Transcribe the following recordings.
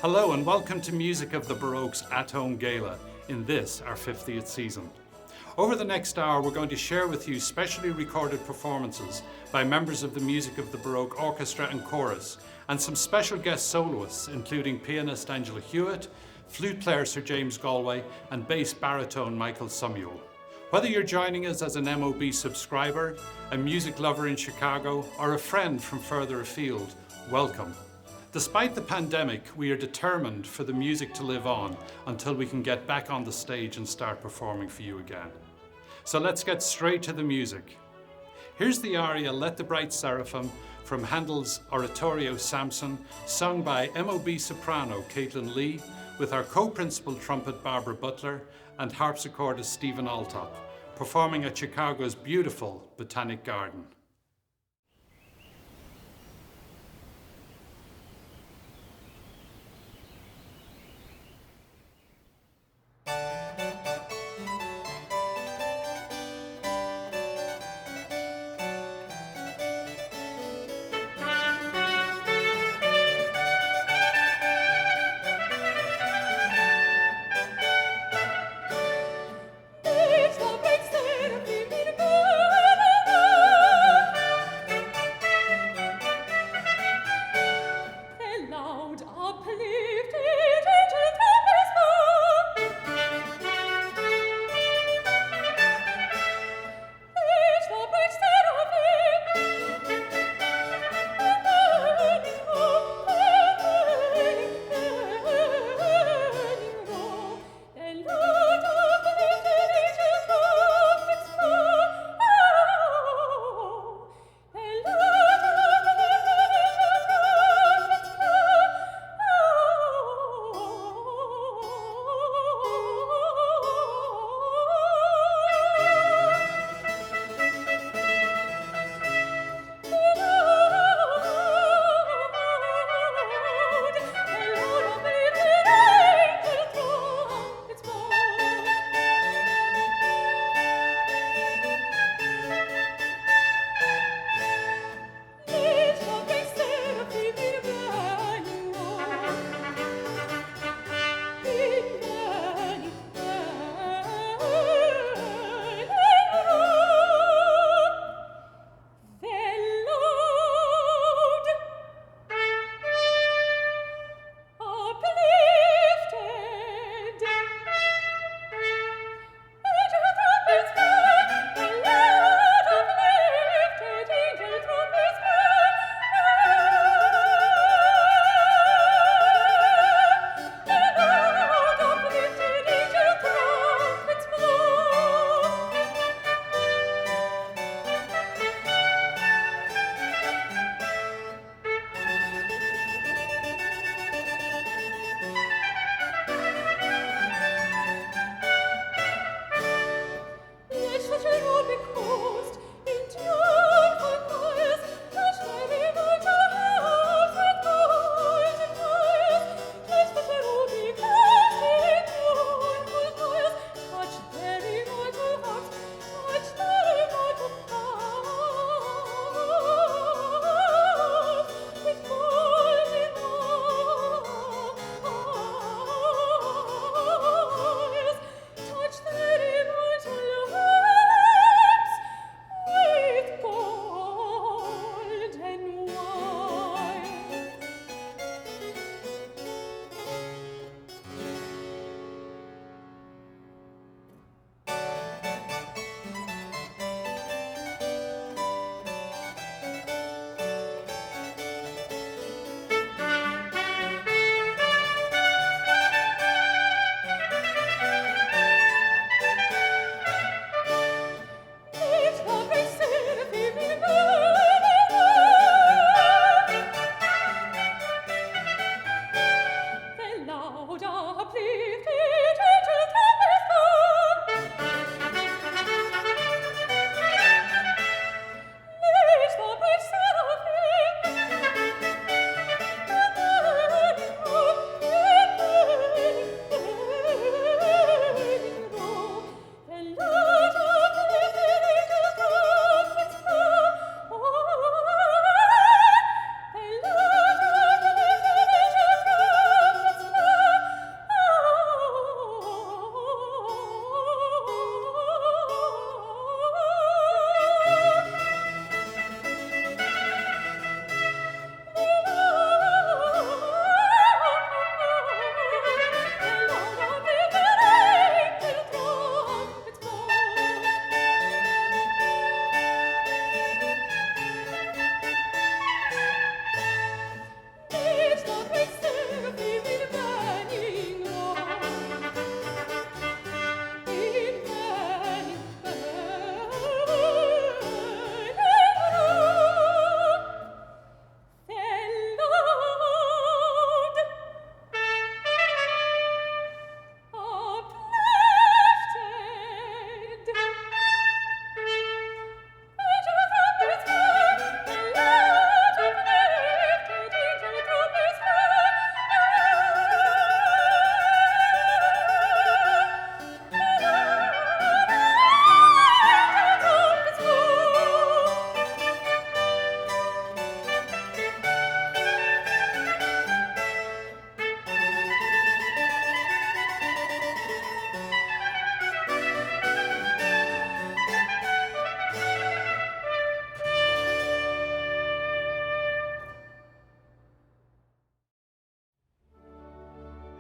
Hello and welcome to Music of the Baroque's at-home gala in this, our 50th season. Over the next hour, we're going to share with you specially recorded performances by members of the Music of the Baroque Orchestra and Chorus, and some special guest soloists, including pianist Angela Hewitt, flute player Sir James Galway, and bass baritone Michael Samuel. Whether you're joining us as an MOB subscriber, a music lover in Chicago, or a friend from further afield, welcome. Despite the pandemic, we are determined for the music to live on until we can get back on the stage and start performing for you again. So let's get straight to the music. Here's the aria Let the Bright Seraphim from Handel's Oratorio Samson, sung by MOB soprano Caitlin Lee, with our co-principal trumpet Barbara Butler and harpsichordist Stephen Altop, performing at Chicago's beautiful Botanic Garden. It's the bright seraphim in blue.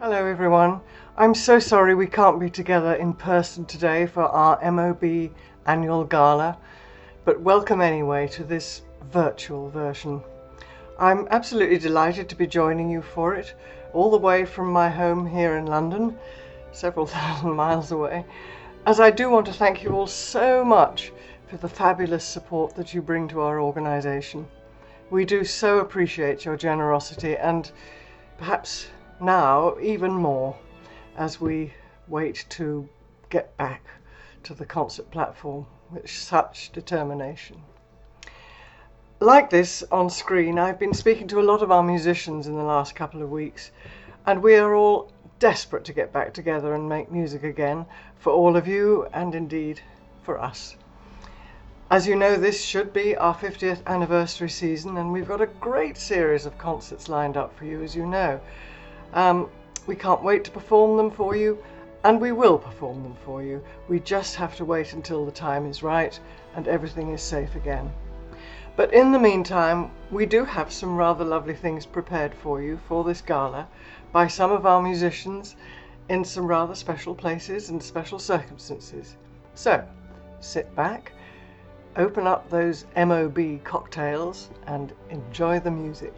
Hello everyone. I'm so sorry we can't be together in person today for our MOB annual gala, but welcome anyway to this virtual version. I'm absolutely delighted to be joining you for it, all the way from my home here in London, several thousand miles away, as I do want to thank you all so much for the fabulous support that you bring to our organisation. We do so appreciate your generosity, and perhaps now even more as we wait to get back to the concert platform with such determination. Like this on screen, I've been speaking to a lot of our musicians in the last couple of weeks, and we are all desperate to get back together and make music again for all of you and indeed for us. As you know, this should be our 50th anniversary season, and we've got a great series of concerts lined up for you, as you know. We can't wait to perform them for you, and we will perform them for you. We just have to wait until the time is right and everything is safe again. But in the meantime, we do have some rather lovely things prepared for you for this gala by some of our musicians in some rather special places and special circumstances. So, sit back, open up those MOB cocktails and enjoy the music.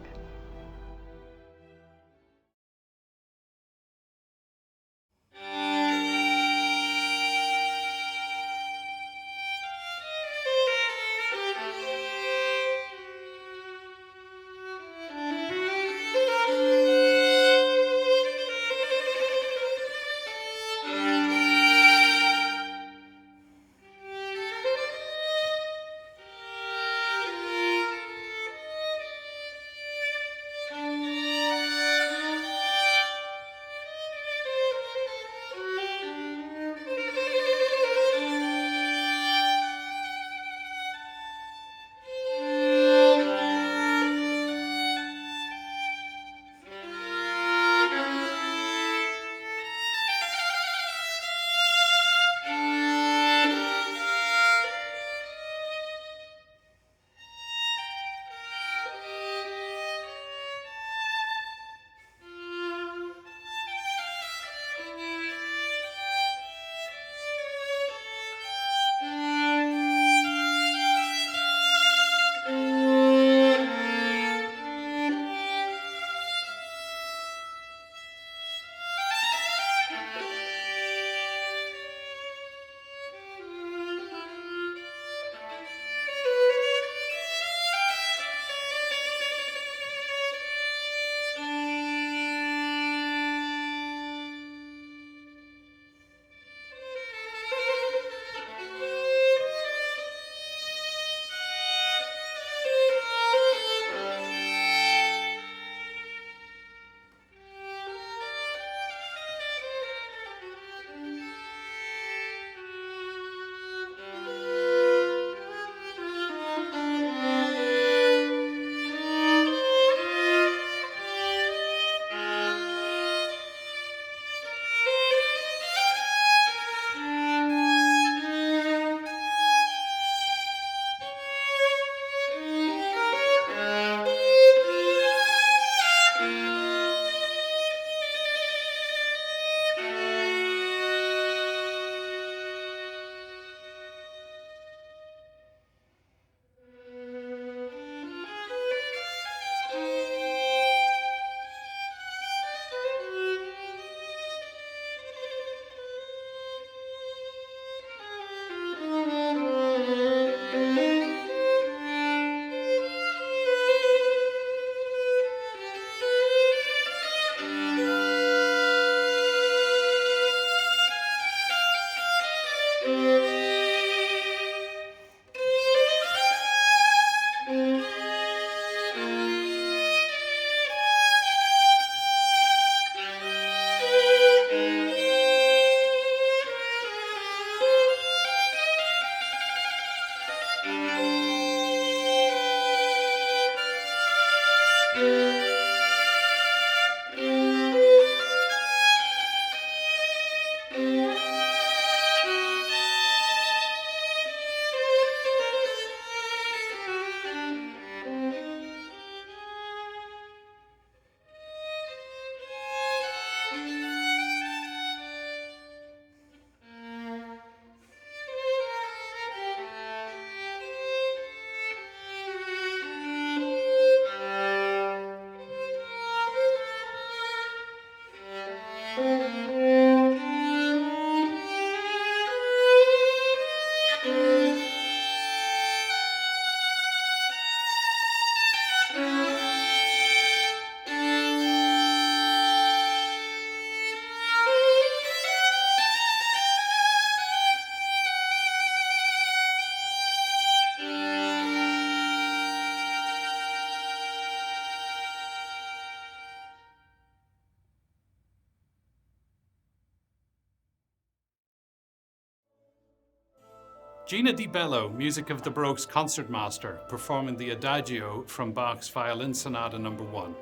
Gina Di Bello, music of the Baroque's concertmaster, performing the Adagio from Bach's Violin Sonata No. 1.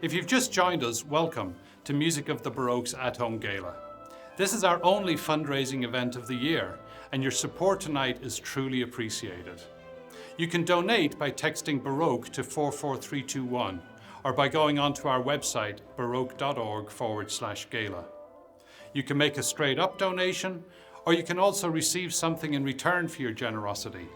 If you've just joined us, welcome to Music of the Baroque's at-home gala. This is our only fundraising event of the year, and your support tonight is truly appreciated. You can donate by texting Baroque to 44321 or by going onto our website, baroque.org/gala. You can make a straight-up donation, or you can also receive something in return for your generosity.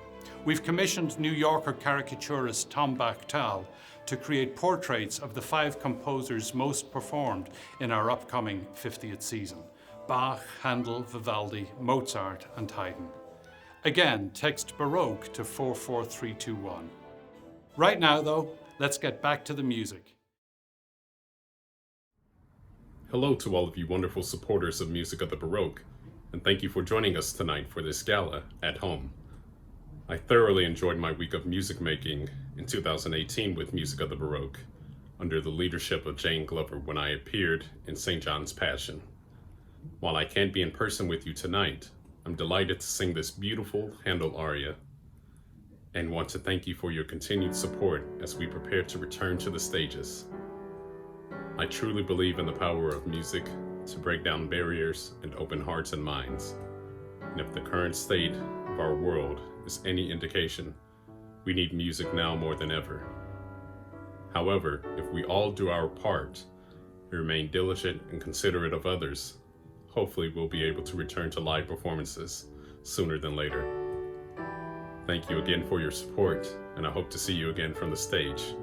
We've commissioned New Yorker caricaturist Tom Bachtal to create portraits of the 5 composers most performed in our upcoming 50th season: Bach, Handel, Vivaldi, Mozart, and Haydn. Again, text Baroque to 44321. Right now, though, let's get back to the music. Hello to all of you wonderful supporters of Music of the Baroque, and thank you for joining us tonight for this gala at home. I thoroughly enjoyed my week of music making in 2018 with Music of the Baroque, under the leadership of Jane Glover when I appeared in St. John's Passion. While I can't be in person with you tonight, I'm delighted to sing this beautiful Handel aria, and want to thank you for your continued support as we prepare to return to the stages. I truly believe in the power of music to break down barriers and open hearts and minds. And if the current state of our world is any indication, we need music now more than ever. However, if we all do our part and remain diligent and considerate of others, hopefully we'll be able to return to live performances sooner than later. Thank you again for your support, and I hope to see you again from the stage.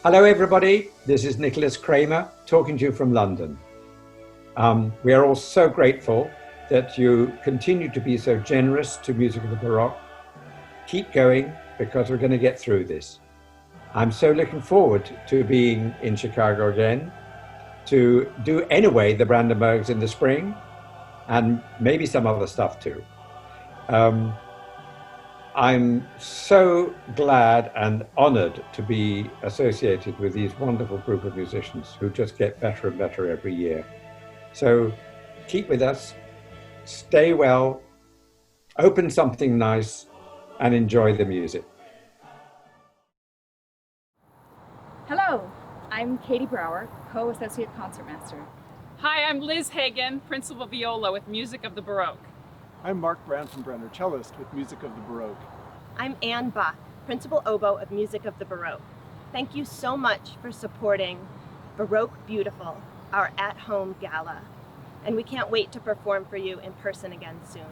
Hello everybody, this is Nicholas Kraemer talking to you from London. We are all so grateful that you continue to be so generous to Music of the Baroque. Keep going, because we're going to get through this. I'm so looking forward to being in Chicago again, to do anyway the Brandenburgs in the spring, and maybe some other stuff too. I'm so glad and honored to be associated with these wonderful group of musicians who just get better and better every year. So keep with us, stay well, open something nice, and enjoy the music. Hello, I'm Katie Brower, co-associate concertmaster. Hi, I'm Liz Hagen, principal viola with Music of the Baroque. I'm Mark Branfenbrenner, cellist with Music of the Baroque. I'm Anne Bach, principal oboe of Music of the Baroque. Thank you so much for supporting Baroque Beautiful, our at-home gala. And we can't wait to perform for you in person again soon.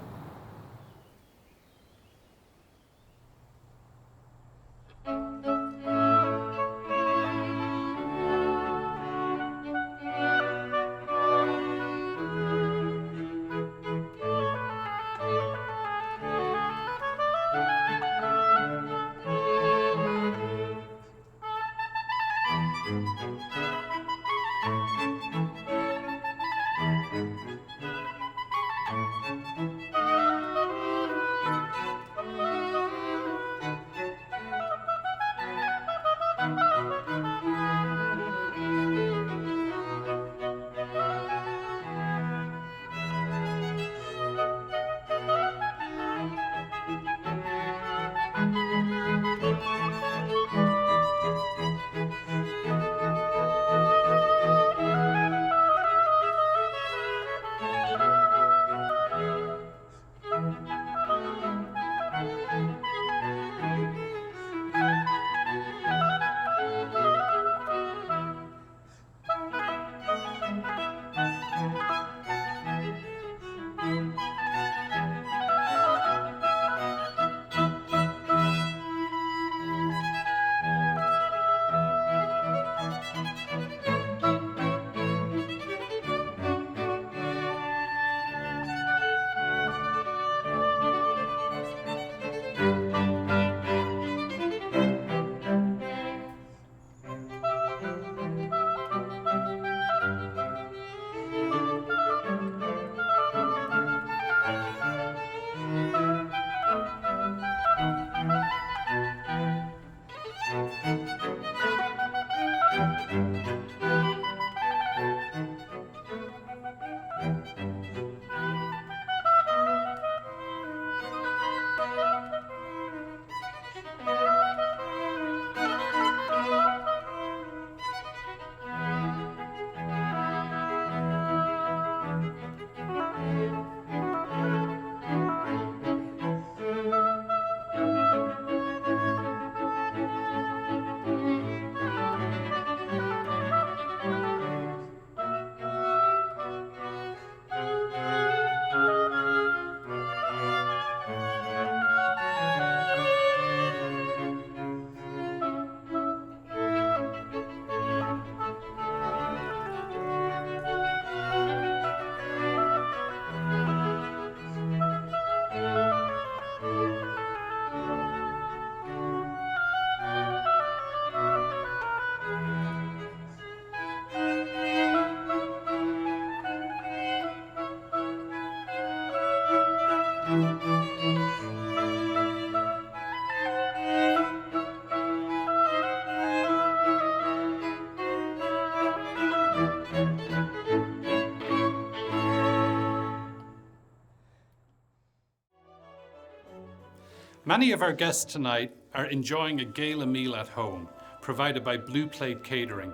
Many of our guests tonight are enjoying a gala meal at home, provided by Blue Plate Catering,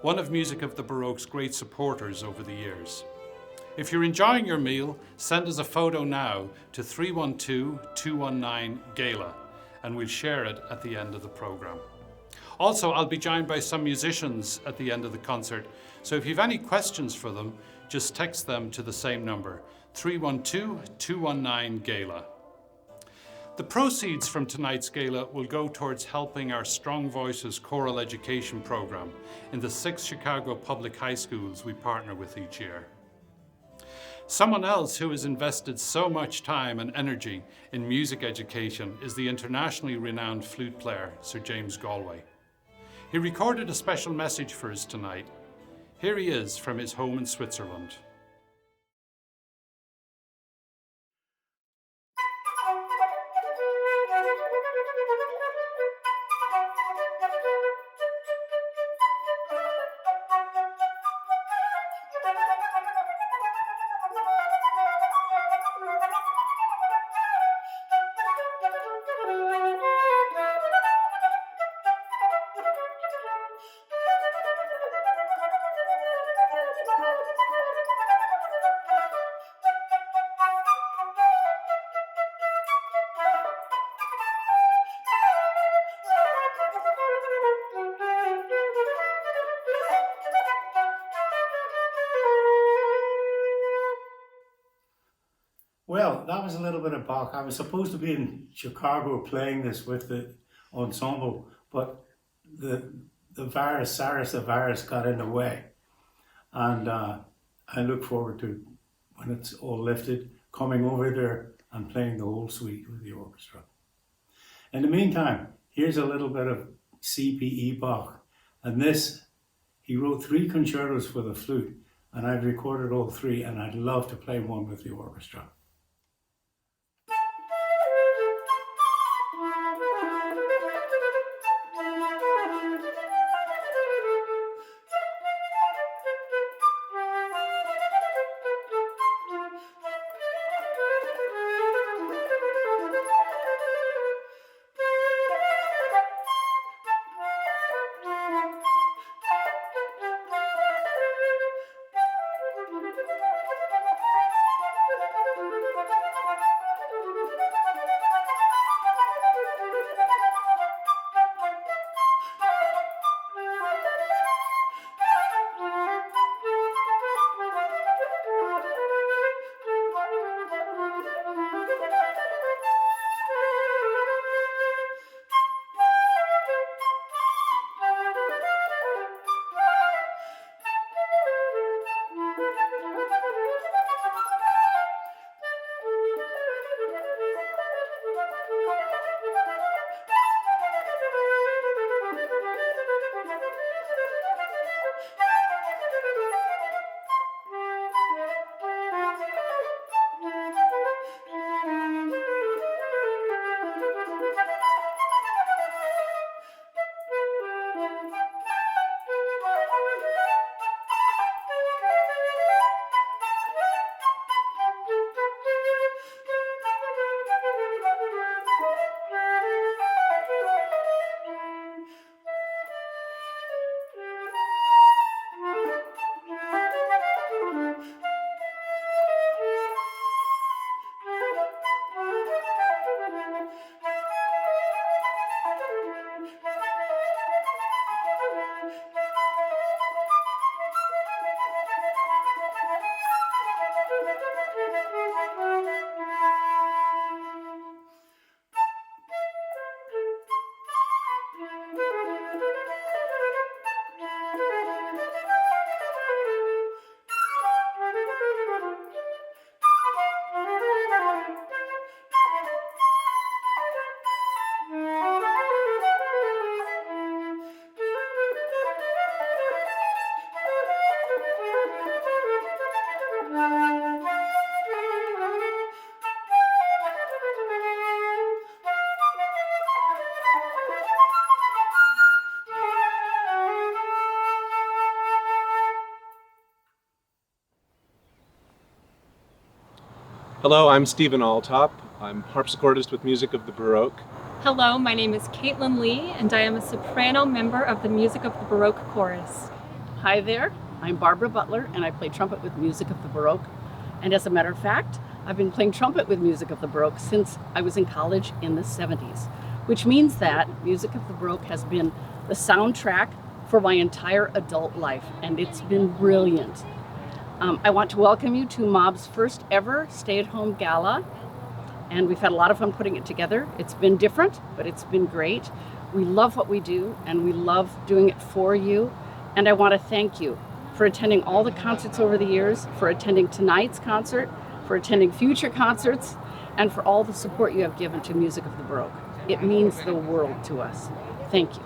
one of Music of the Baroque's great supporters over the years. If you're enjoying your meal, send us a photo now to 312-219-GALA, and we'll share it at the end of the program. Also, I'll be joined by some musicians at the end of the concert, so if you have any questions for them, just text them to the same number, 312-219-GALA. The proceeds from tonight's gala will go towards helping our Strong Voices choral education program in the 6 Chicago public high schools we partner with each year. Someone else who has invested so much time and energy in music education is the internationally renowned flute player, Sir James Galway. He recorded a special message for us tonight. Here he is from his home in Switzerland. Well, that was a little bit of Bach. I was supposed to be in Chicago playing this with the ensemble, but the virus, the virus got in the way. And I look forward to, when it's all lifted, coming over there and playing the whole suite with the orchestra. In the meantime, here's a little bit of CPE Bach. And this, he wrote 3 concertos for the flute, and I've recorded all 3, and I'd love to play one with the orchestra. Hello, I'm Stephen Altop. I'm harpsichordist with Music of the Baroque. Hello, my name is Caitlin Lee, and I am a soprano member of the Music of the Baroque Chorus. Hi there, I'm Barbara Butler, and I play trumpet with Music of the Baroque. And as a matter of fact, I've been playing trumpet with Music of the Baroque since I was in college in the 70s, which means that Music of the Baroque has been the soundtrack for my entire adult life, and it's been brilliant. I want to welcome you to MOB's first ever stay-at-home gala, and we've had a lot of fun putting it together. It's been different, but it's been great. We love what we do, and we love doing it for you, and I want to thank you for attending all the concerts over the years, for attending tonight's concert, for attending future concerts, and for all the support you have given to Music of the Baroque. It means the world to us. Thank you.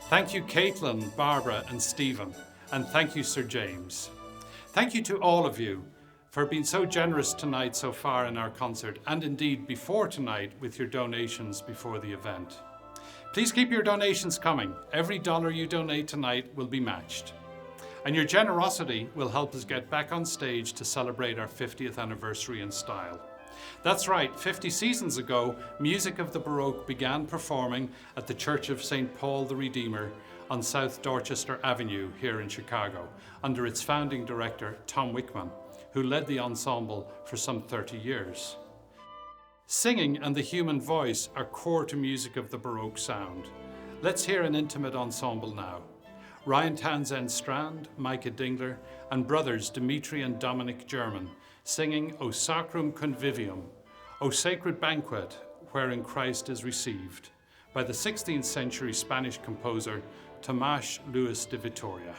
Thank you, Caitlin, Barbara, and Stephen. And thank you, Sir James. Thank you to all of you for being so generous tonight so far in our concert, and indeed before tonight with your donations before the event. Please keep your donations coming. Every dollar you donate tonight will be matched. And your generosity will help us get back on stage to celebrate our 50th anniversary in style. That's right, 50 seasons ago, Music of the Baroque began performing at the Church of St. Paul the Redeemer on South Dorchester Avenue here in Chicago, under its founding director, Tom Wickman, who led the ensemble for some 30 years. Singing and the human voice are core to Music of the Baroque sound. Let's hear an intimate ensemble now. Ryan Townsend Strand, Micah Dingler, and brothers Dimitri and Dominic German, singing O Sacrum Convivium, O Sacred Banquet, wherein Christ is received, by the 16th century Spanish composer Tomás Luis de Vitoria.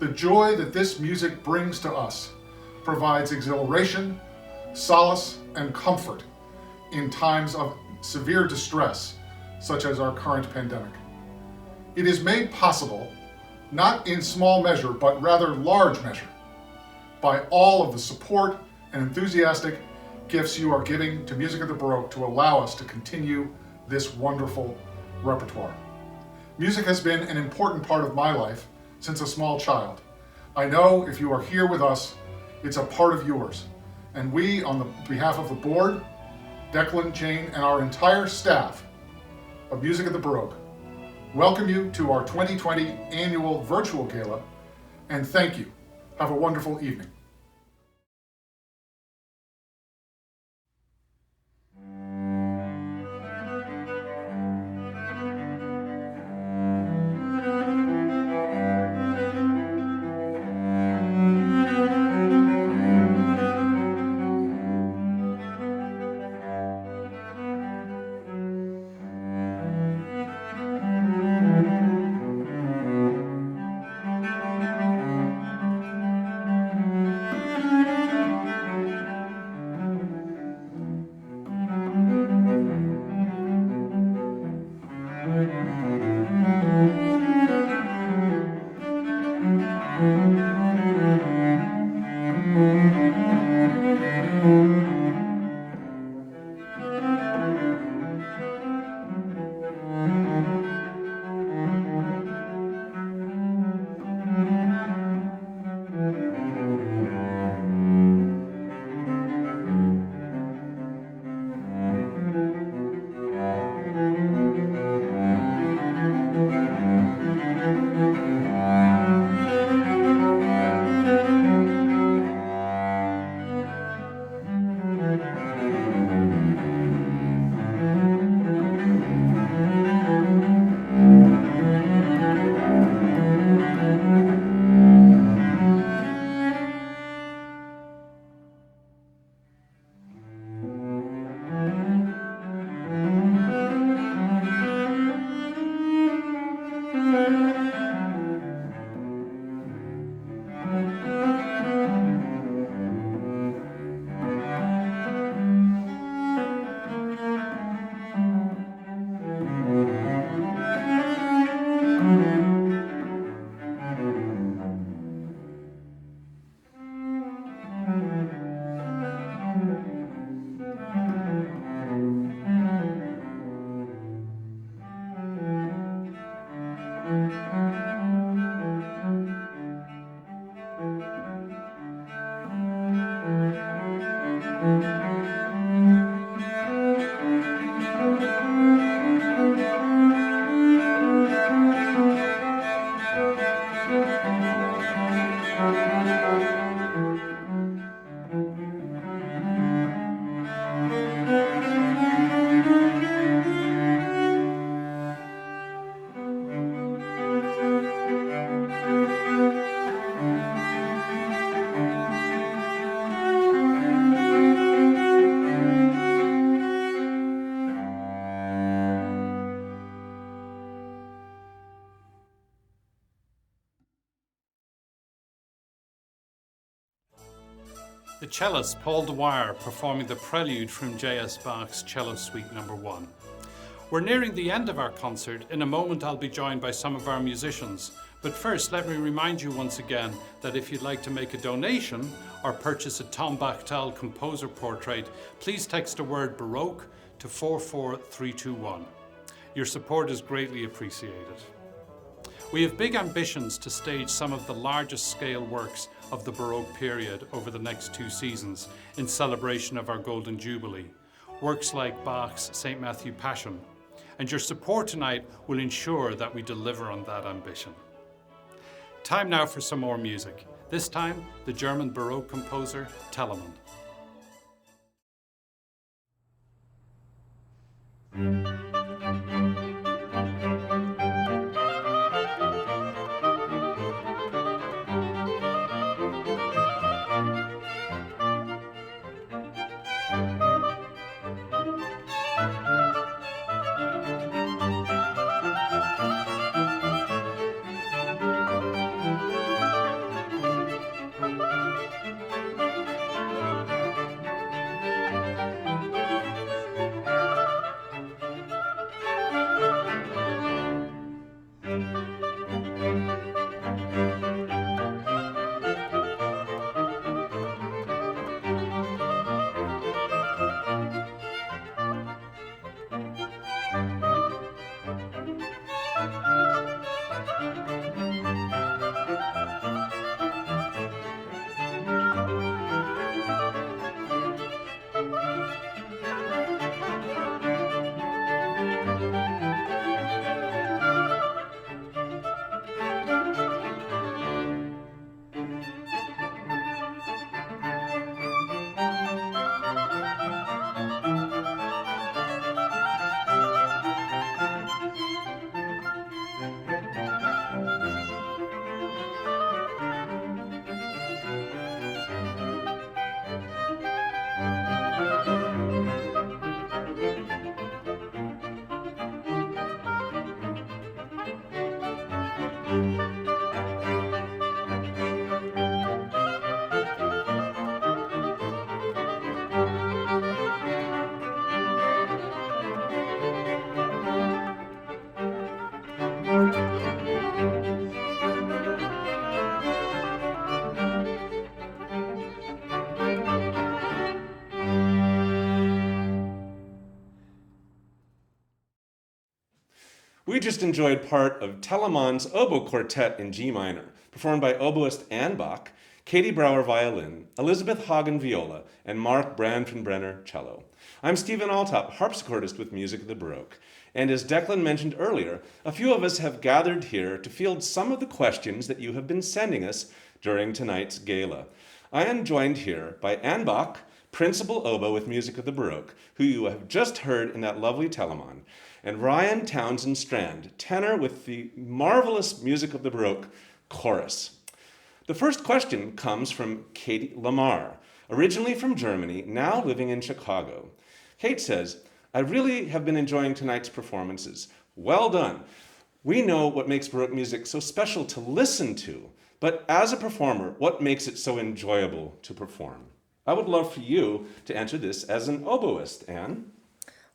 The joy that this music brings to us provides exhilaration, solace, and comfort in times of severe distress, such as our current pandemic. It is made possible, not in small measure, but rather large measure, by all of the support and enthusiastic gifts you are giving to Music of the Baroque to allow us to continue this wonderful repertoire. Music has been an important part of my life since a small child. I know if you are here with us, it's a part of yours. And we, on the behalf of the board, Declan, Jane, and our entire staff of Music of the Baroque, welcome you to our 2020 annual virtual gala, and thank you. Have a wonderful evening. The cellist Paul Dwyer performing the Prelude from J.S. Bach's Cello Suite No. 1. We're nearing the end of our concert. In a moment I'll be joined by some of our musicians. But first, let me remind you once again that if you'd like to make a donation or purchase a Tom Bachtal composer portrait, please text the word Baroque to 44321. Your support is greatly appreciated. We have big ambitions to stage some of the largest scale works of the Baroque period over the next 2 seasons in celebration of our Golden Jubilee. Works like Bach's St. Matthew Passion. And your support tonight will ensure that we deliver on that ambition. Time now for some more music. This time, the German Baroque composer Telemann. We just enjoyed part of Telemann's Oboe Quartet in G minor, performed by oboist Anne Bach, Katie Brower violin, Elizabeth Hagen viola, and Mark Branfenbrenner cello. I'm Stephen Altop, harpsichordist with Music of the Baroque. And as Declan mentioned earlier, a few of us have gathered here to field some of the questions that you have been sending us during tonight's gala. I am joined here by Anne Bach, principal oboe with Music of the Baroque, who you have just heard in that lovely Telemann, and Ryan Townsend Strand, tenor with the marvelous Music of the Baroque chorus. The first question comes from Kate Lamar, originally from Germany, now living in Chicago. Kate says, I really have been enjoying tonight's performances. Well done. We know what makes Baroque music so special to listen to, but as a performer, what makes it so enjoyable to perform? I would love for you to answer this as an oboist, Anne.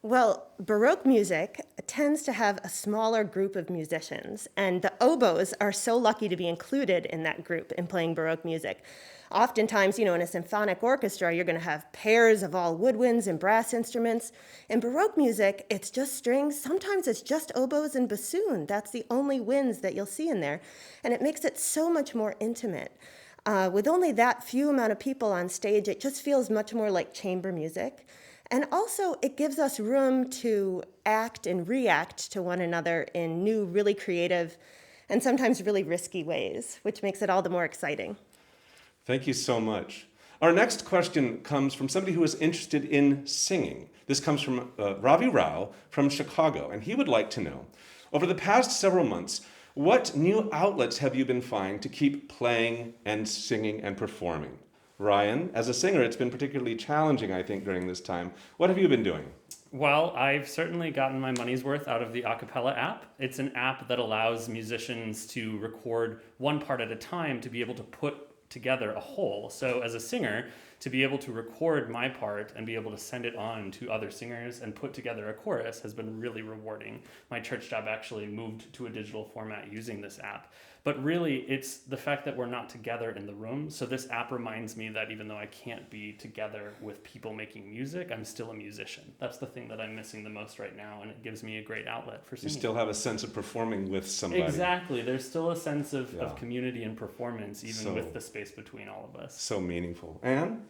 Well, Baroque music tends to have a smaller group of musicians, and the oboes are so lucky to be included in that group in playing Baroque music. Oftentimes, in a symphonic orchestra, you're going to have pairs of all woodwinds and brass instruments. In Baroque music, it's just strings. Sometimes it's just oboes and bassoon. That's the only winds that you'll see in there. And it makes it so much more intimate. With only that few amount of people on stage, it just feels much more like chamber music. And also, it gives us room to act and react to one another in new, really creative, and sometimes really risky ways, which makes it all the more exciting. Thank you so much. Our next question comes from somebody who is interested in singing. This comes from Ravi Rao from Chicago, and he would like to know, over the past several months, what new outlets have you been finding to keep playing and singing and performing? Ryan, as a singer, it's been particularly challenging, I think, during this time. What have you been doing? Well, I've certainly gotten my money's worth out of the Acapella app. It's an app that allows musicians to record one part at a time to be able to put together a whole. So as a singer, to be able to record my part and be able to send it on to other singers and put together a chorus has been really rewarding. My church job actually moved to a digital format using this app. But really, it's the fact that we're not together in the room. So this app reminds me that even though I can't be together with people making music, I'm still a musician. That's the thing that I'm missing the most right now, and it gives me a great outlet for singing. You still have a sense of performing with somebody. Exactly. There's still a sense of community and performance, even with the space between all of us. So meaningful. Anne?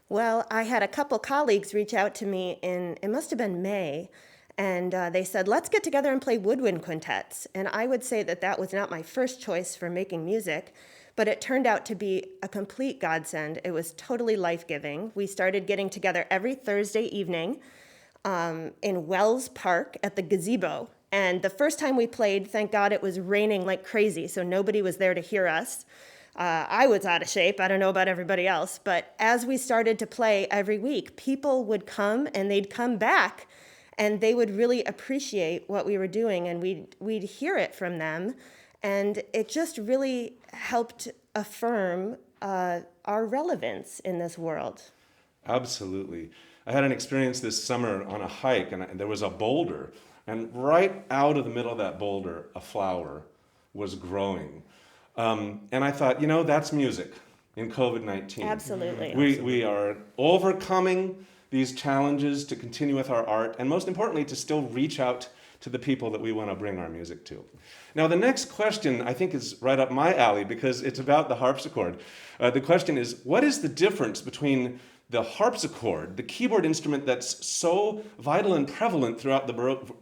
Well, I had a couple colleagues reach out to me it must have been May, and they said, let's get together and play woodwind quintets. And I would say that was not my first choice for making music, but it turned out to be a complete godsend. It was totally life-giving. We started getting together every Thursday evening in Wells Park at the gazebo. And the first time we played, thank God it was raining like crazy, so nobody was there to hear us. I was out of shape. I don't know about everybody else. But as we started to play every week, people would come and they'd come back and they would really appreciate what we were doing, and we'd hear it from them. And it just really helped affirm our relevance in this world. Absolutely. I had an experience this summer on a hike, and there was a boulder, and right out of the middle of that boulder, a flower was growing. And I thought, that's music in COVID-19. Absolutely. We are overcoming these challenges to continue with our art, and most importantly, to still reach out to the people that we want to bring our music to. Now, the next question, I think, is right up my alley because it's about the harpsichord. The question is, what is the difference between the harpsichord, the keyboard instrument that's so vital and prevalent throughout the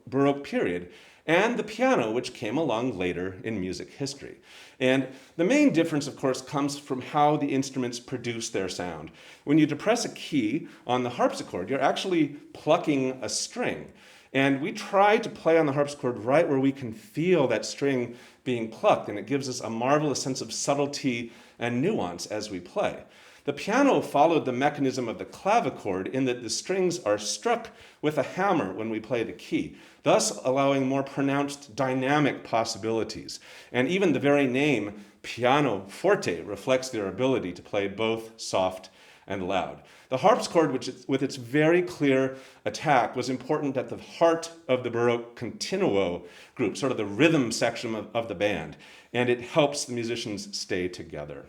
Baroque period, and the piano, which came along later in music history? And the main difference, of course, comes from how the instruments produce their sound. When you depress a key on the harpsichord, you're actually plucking a string. And we try to play on the harpsichord right where we can feel that string being plucked, and it gives us a marvelous sense of subtlety and nuance as we play. The piano followed the mechanism of the clavichord in that the strings are struck with a hammer when we play the key, thus allowing more pronounced dynamic possibilities. And even the very name piano forte reflects their ability to play both soft and loud. The harpsichord, which with its very clear attack, was important at the heart of the Baroque continuo group, sort of the rhythm section of the band, and it helps the musicians stay together.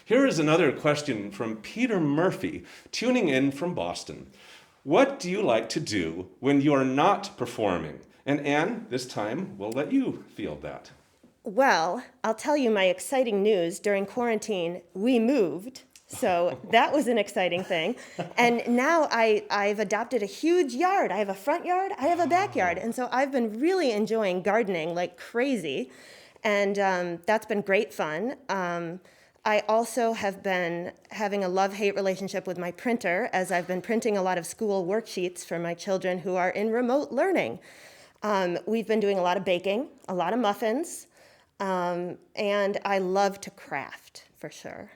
Here is another question from Peter Murphy, tuning in from Boston. What do you like to do when you are not performing? And Anne, this time we'll let you field that. Well, I'll tell you my exciting news. During quarantine, we moved. So that was an exciting thing. And now I've adopted a huge yard. I have a front yard, I have a backyard. And so I've been really enjoying gardening like crazy. And that's been great fun. I also have been having a love-hate relationship with my printer, as I've been printing a lot of school worksheets for my children who are in remote learning. We've been doing a lot of baking, a lot of muffins, and I love to craft, for sure.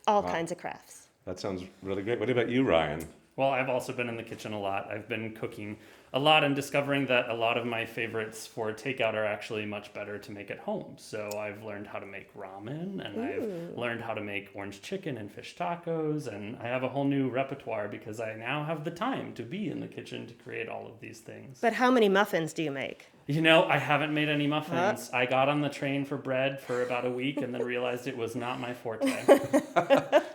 All kinds of crafts. That sounds really great. What about you, Ryan? Well, I've also been in the kitchen a lot. I've been cooking a lot and discovering that a lot of my favorites for takeout are actually much better to make at home. So I've learned how to make ramen, and I've learned how to make orange chicken and fish tacos, and I have a whole new repertoire because I now have the time to be in the kitchen to create all of these things. But how many muffins do you make? You know, I haven't made any muffins. I got on the train for bread for about a week and then realized it was not my forte.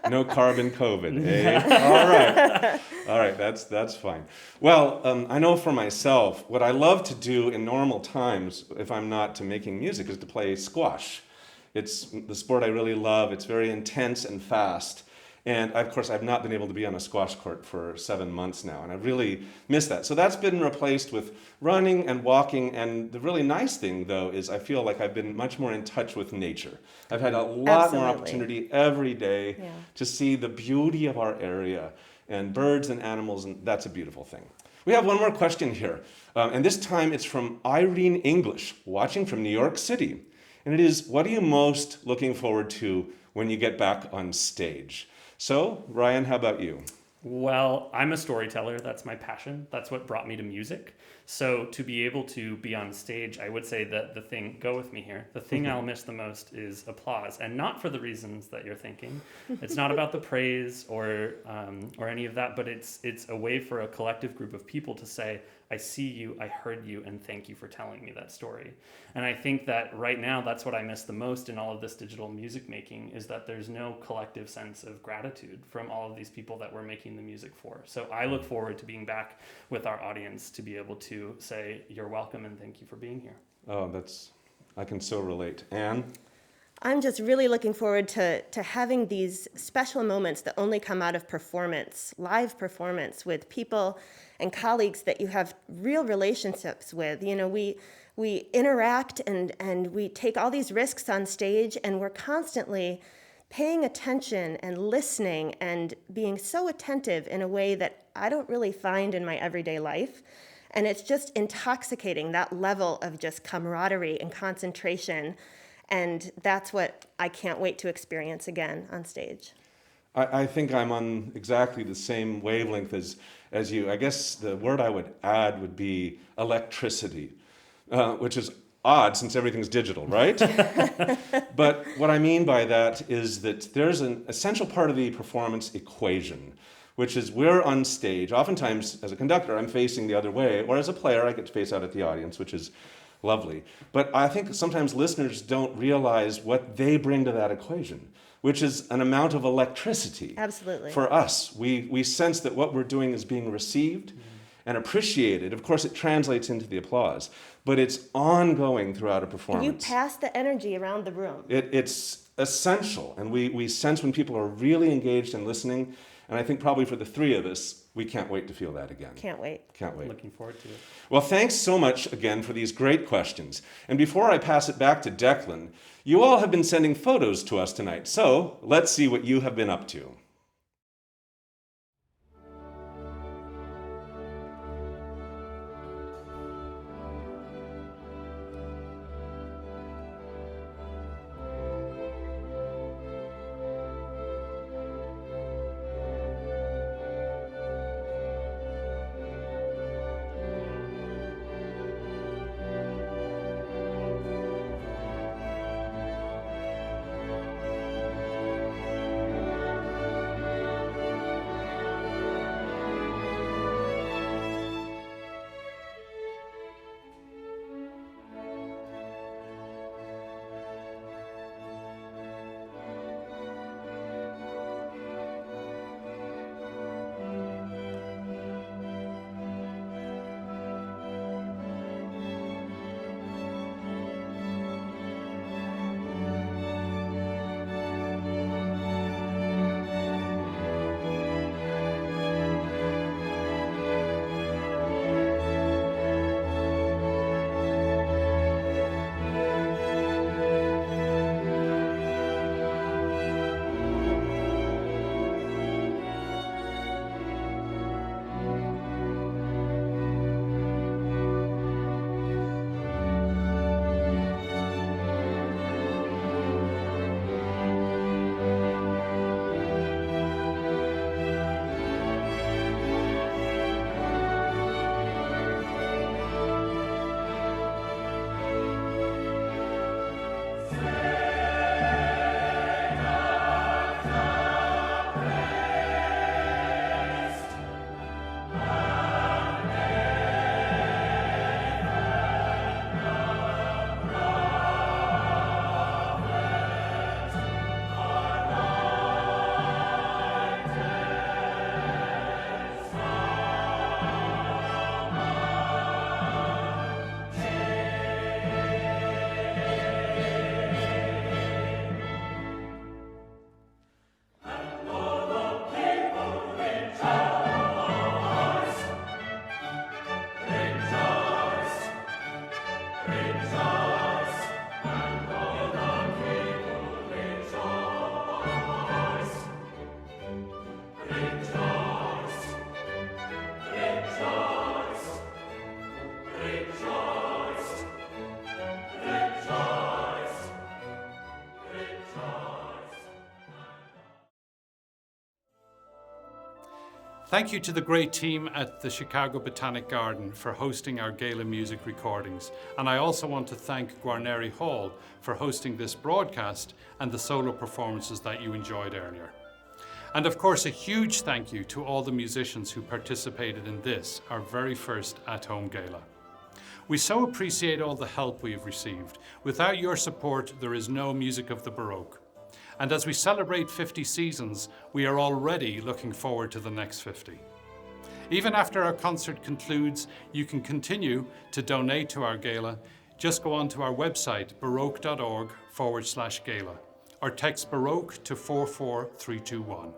No carbon COVID, eh? All right, that's fine. Well, I know for myself, what I love to do in normal times, if I'm not making music, is to play squash. It's the sport I really love. It's very intense and fast. And of course, I've not been able to be on a squash court for 7 months now, and I really miss that. So that's been replaced with running and walking, and the really nice thing, though, is I feel like I've been much more in touch with nature. I've had a lot more opportunity every day to see the beauty of our area, and birds and animals, and that's a beautiful thing. We have one more question here, and this time it's from Irene English, watching from New York City. And it is, what are you most looking forward to when you get back on stage? So, Ryan, how about you? Well, I'm a storyteller. That's my passion. That's what brought me to music. So to be able to be on stage, I would say that the thing, go with me here, the thing I'll miss the most is applause. And not for the reasons that you're thinking. It's not about the praise or any of that, but it's a way for a collective group of people to say, I see you, I heard you, and thank you for telling me that story. And I think that right now, that's what I miss the most in all of this digital music making, is that there's no collective sense of gratitude from all of these people that we're making the music for. So I look forward to being back with our audience to be able to say, you're welcome and thank you for being here. Oh, I can so relate. Anne? I'm just really looking forward to having these special moments that only come out of performance, live performance with people and colleagues that you have real relationships with. You know, we interact and we take all these risks on stage, and we're constantly paying attention and listening and being so attentive in a way that I don't really find in my everyday life. And it's just intoxicating, that level of just camaraderie and concentration. And that's what I can't wait to experience again on stage. I think I'm on exactly the same wavelength as you. I guess the word I would add would be electricity, which is odd since everything's digital, right? But what I mean by that is that there's an essential part of the performance equation, which is we're on stage. Oftentimes, as a conductor, I'm facing the other way, or as a player, I get to face out at the audience, which is lovely. But I think sometimes listeners don't realize what they bring to that equation, which is an amount of electricity. Absolutely. For us. We sense that what we're doing is being received and appreciated. Of course, it translates into the applause, but it's ongoing throughout a performance. You pass the energy around the room. It's essential, and we sense when people are really engaged and listening, and I think probably for the three of us, we can't wait to feel that again. Can't wait. Can't wait. Looking forward to it. Well, thanks so much again for these great questions. And before I pass it back to Declan, you all have been sending photos to us tonight, so let's see what you have been up to. Thank you to the great team at the Chicago Botanic Garden for hosting our gala music recordings. And I also want to thank Badinerie Hall for hosting this broadcast and the solo performances that you enjoyed earlier. And of course, a huge thank you to all the musicians who participated in this, our very first at-home gala. We so appreciate all the help we have received. Without your support, there is no Music of the Baroque. And as we celebrate 50 seasons, we are already looking forward to the next 50. Even after our concert concludes, you can continue to donate to our gala. Just go on to our website, baroque.org/gala, or text Baroque to 44321.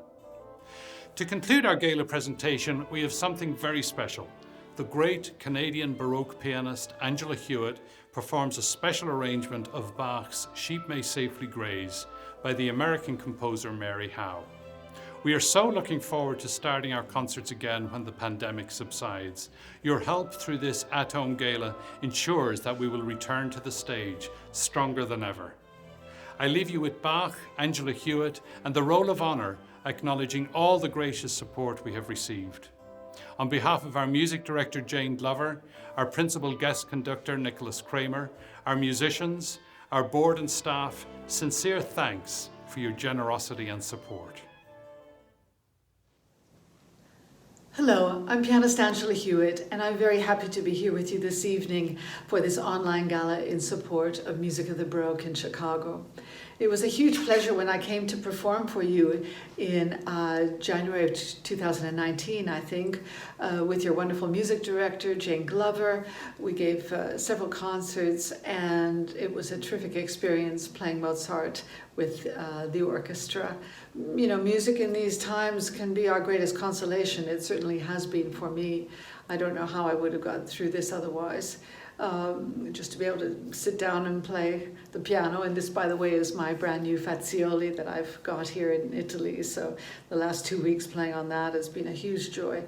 To conclude our gala presentation, we have something very special. The great Canadian Baroque pianist Angela Hewitt performs a special arrangement of Bach's Sheep May Safely Graze by the American composer Mary Howe. We are so looking forward to starting our concerts again when the pandemic subsides. Your help through this at-home gala ensures that we will return to the stage stronger than ever. I leave you with Bach, Angela Hewitt, and the roll of honor, acknowledging all the gracious support we have received. On behalf of our music director, Jane Glover, our principal guest conductor, Nicholas Kraemer, our musicians, our board and staff, sincere thanks for your generosity and support. Hello, I'm pianist Angela Hewitt, and I'm very happy to be here with you this evening for this online gala in support of Music of the Baroque in Chicago. It was a huge pleasure when I came to perform for you in January of 2019, I think, with your wonderful music director, Jane Glover. We gave several concerts, and it was a terrific experience playing Mozart with the orchestra. You know, music in these times can be our greatest consolation. It certainly has been for me. I don't know how I would have gotten through this otherwise. Just to be able to sit down and play the piano, and this, by the way, is my brand new Fazioli that I've got here in Italy, so the last 2 weeks playing on that has been a huge joy.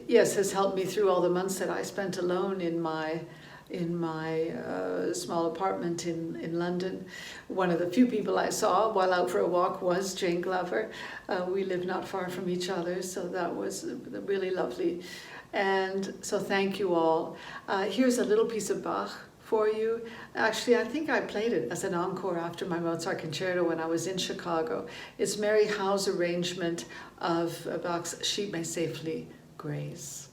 Yes, has helped me through all the months that I spent alone in my small apartment in London. One of the few people I saw while out for a walk was Jane Glover. We live not far from each other, so that was really lovely. And so thank you all. Here's a little piece of Bach for you. Actually, I think I played it as an encore after my Mozart concerto when I was in Chicago. It's Mary Howe's arrangement of Bach's Sheep May Safely Graze.